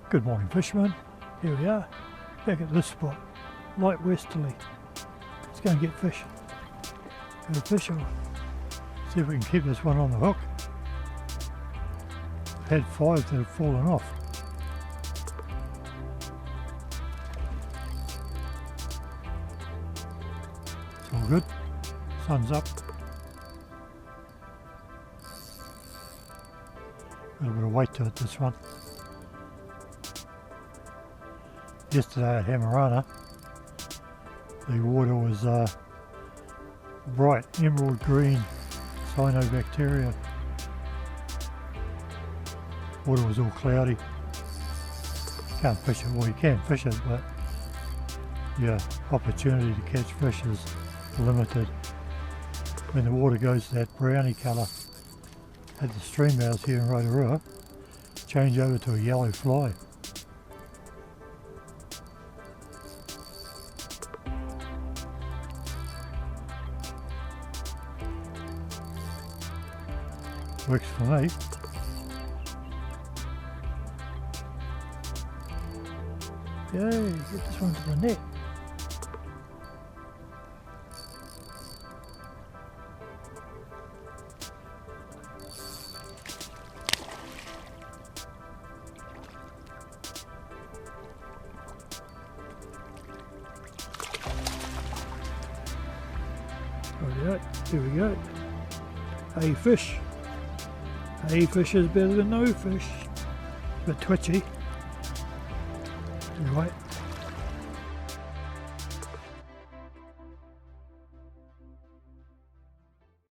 Good morning, fishermen. Here we are, back at this spot, light westerly. Let's go and get fish. Got a fish on. See if we can keep this one on the hook. I've had 5 that have fallen off. It's all good. Sun's up. Got a bit of weight to it, this one. Yesterday at Hamarana, the water was bright emerald green cyanobacteria. Water was all cloudy. Can't fish it, well you can fish it, but your opportunity to catch fish is limited. When the water goes to that browny colour at the stream mouths here in Rotorua, change over to a yellow fly. Works for me. Yay, get this one to the net. Rightio, here we go. A fish. A fish is better than no fish. A bit twitchy. Right.